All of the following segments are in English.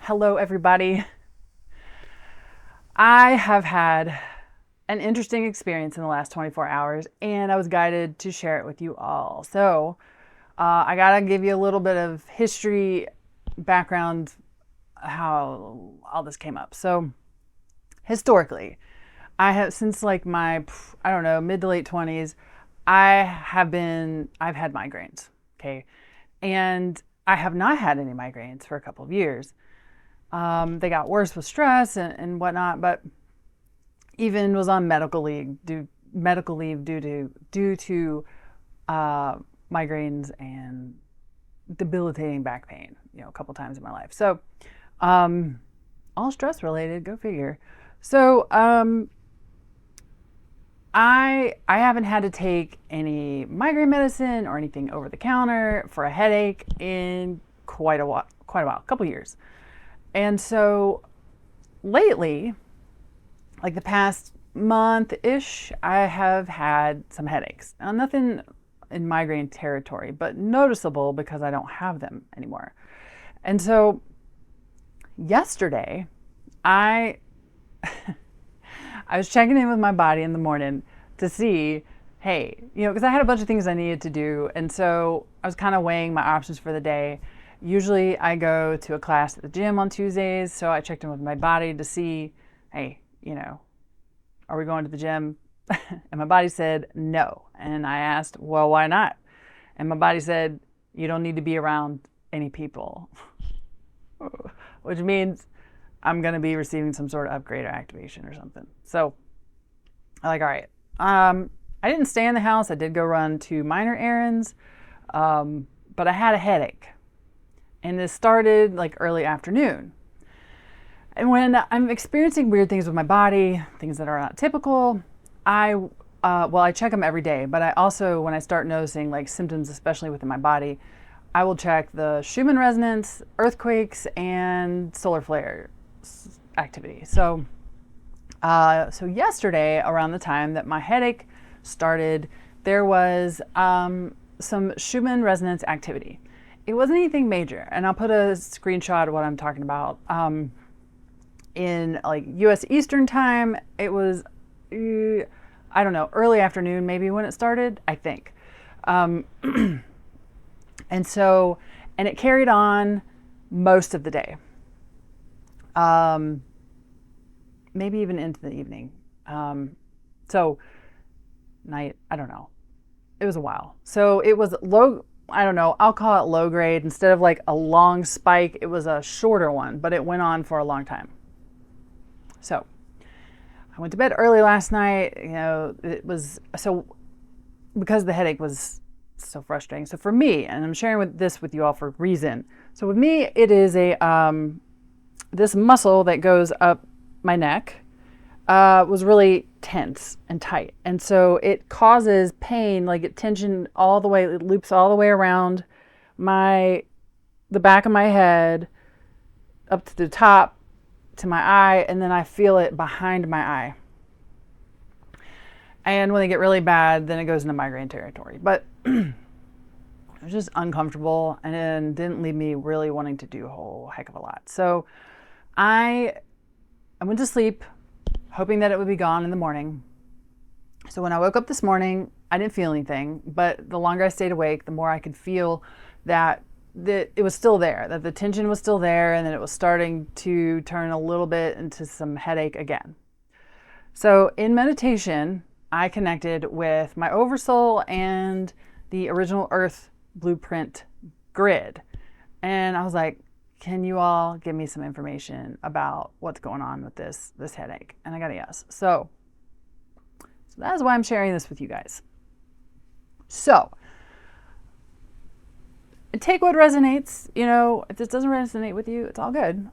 Hello, everybody. I have had an interesting experience in the last 24 hours, and I was guided to share it with you all. So, I gotta give you a little bit of history, background, how all this came up. So, historically, I have since like my, I don't know, mid to late 20s, I've had migraines. Okay. And I have not had any migraines for a couple of years. They got worse with stress and whatnot, but even was on medical leave due to migraines and debilitating back pain. A couple times in my life. So, all stress related. Go figure. So, I haven't had to take any migraine medicine or anything over the counter for a headache in quite a while, a couple years. And so lately, like the past month-ish, I have had some headaches. Now, nothing in migraine territory, but noticeable because I don't have them anymore. And so yesterday, I I was checking in with my body in the morning to see, hey, because I had a bunch of things I needed to do. And so I was kind of weighing my options for the day. Usually I go to a class at the gym on Tuesdays. So I checked in with my body to see, hey, are we going to the gym? And my body said no. And I asked, well, why not? And my body said, you don't need to be around any people, which means I'm going to be receiving some sort of upgrade or activation or something. So I'm like, all right. I didn't stay in the house. I did go run 2 minor errands, but I had a headache. And this started like early afternoon. And when I'm experiencing weird things with my body, things that are not typical, I check them every day. But I also, when I start noticing like symptoms, especially within my body, I will check the Schumann Resonance, earthquakes, and solar flare activity. So yesterday, around the time that my headache started, there was some Schumann Resonance activity. It wasn't anything major, and I'll put a screenshot of what I'm talking about. In like U.S. Eastern time, it was, I don't know, early afternoon maybe when it started, I think. And it carried on most of the day. Maybe even into the evening. So night, I don't know. It was a while. So it was low, I don't know, I'll call it low grade. Instead of like a long spike, it was a shorter one, but it went on for a long time. So I went to bed early last night. It was so because the headache was so frustrating. So for me, and I'm sharing this with you all for a reason. So with me, it is this muscle that goes up my neck was really tense and tight. And so it causes pain, like it tension all the way, it loops all the way around the back of my head, up to the top, to my eye, and then I feel it behind my eye. And when they get really bad, then it goes into migraine territory. But it was just uncomfortable and didn't leave me really wanting to do a whole heck of a lot. So I went to sleep hoping that it would be gone in the morning. So when I woke up this morning, I didn't feel anything, but the longer I stayed awake, the more I could feel that it was still there, that the tension was still there, and that it was starting to turn a little bit into some headache again. So in meditation, I connected with my oversoul and the original Earth blueprint grid. And I was like, can you all give me some information about what's going on with this headache? And I got a yes. So that's why I'm sharing this with you guys. So take what resonates. If this doesn't resonate with you, it's all good.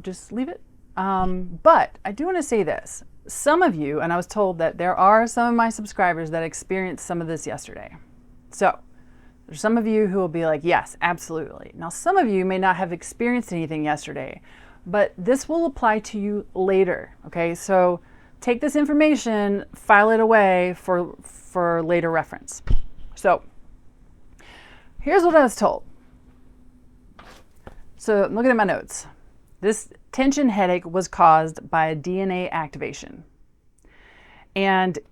Just leave it. But I do want to say this. Some of you, and I was told that there are some of my subscribers that experienced some of this yesterday. So there's some of you who will be like, yes, absolutely. Now, some of you may not have experienced anything yesterday, but this will apply to you later. Okay, so take this information, file it away for later reference. So here's what I was told. So I'm looking at my notes. This tension headache was caused by a DNA activation. And it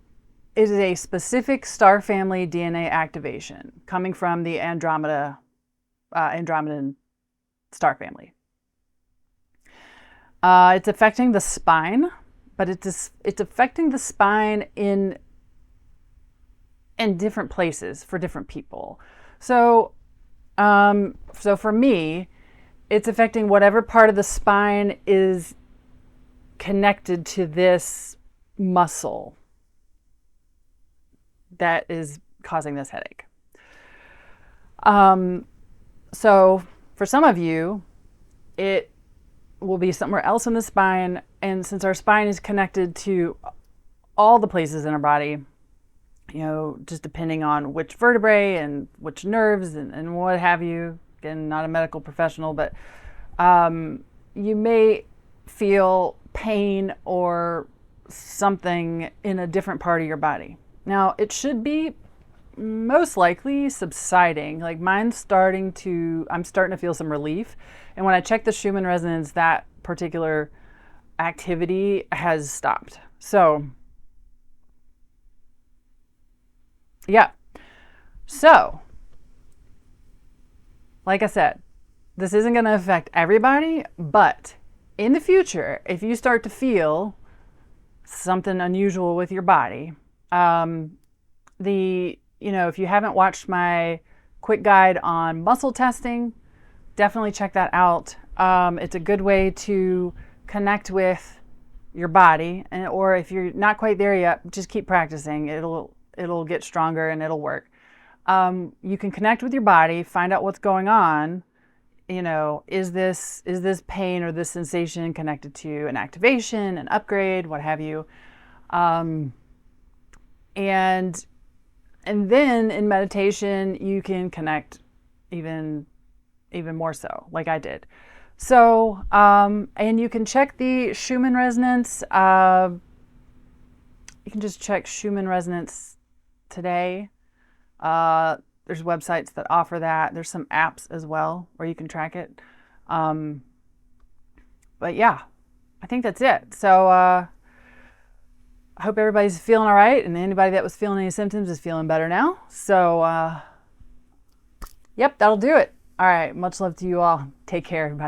is a specific star family DNA activation coming from the Andromedan star family. It's affecting the spine, but it's affecting the spine in different places for different people. So for me, it's affecting whatever part of the spine is connected to this muscle that is causing this headache. So for some of you, it will be somewhere else in the spine. And since our spine is connected to all the places in our body, just depending on which vertebrae and which nerves and what have you, again, not a medical professional, but you may feel pain or something in a different part of your body. Now, it should be most likely subsiding. Like I'm starting to feel some relief. And when I check the Schumann Resonance, that particular activity has stopped. So, yeah. So, like I said, this isn't going to affect everybody, but in the future, if you start to feel something unusual with your body, if you haven't watched my quick guide on muscle testing, definitely check that out. It's a good way to connect with your body, or if you're not quite there yet, just keep practicing. It'll get stronger and it'll work. You can connect with your body, find out what's going on. Is this pain or this sensation connected to an activation, an upgrade, what have you? And then in meditation, you can connect even more so, like I did. So, and you can check the Schumann Resonance. You can just check Schumann Resonance today. There's websites that offer that. There's some apps as well where you can track it. But yeah, I think that's it. So I hope everybody's feeling all right, and anybody that was feeling any symptoms is feeling better now. So yep, that'll do it. All right, much love to you all. Take care, everybody.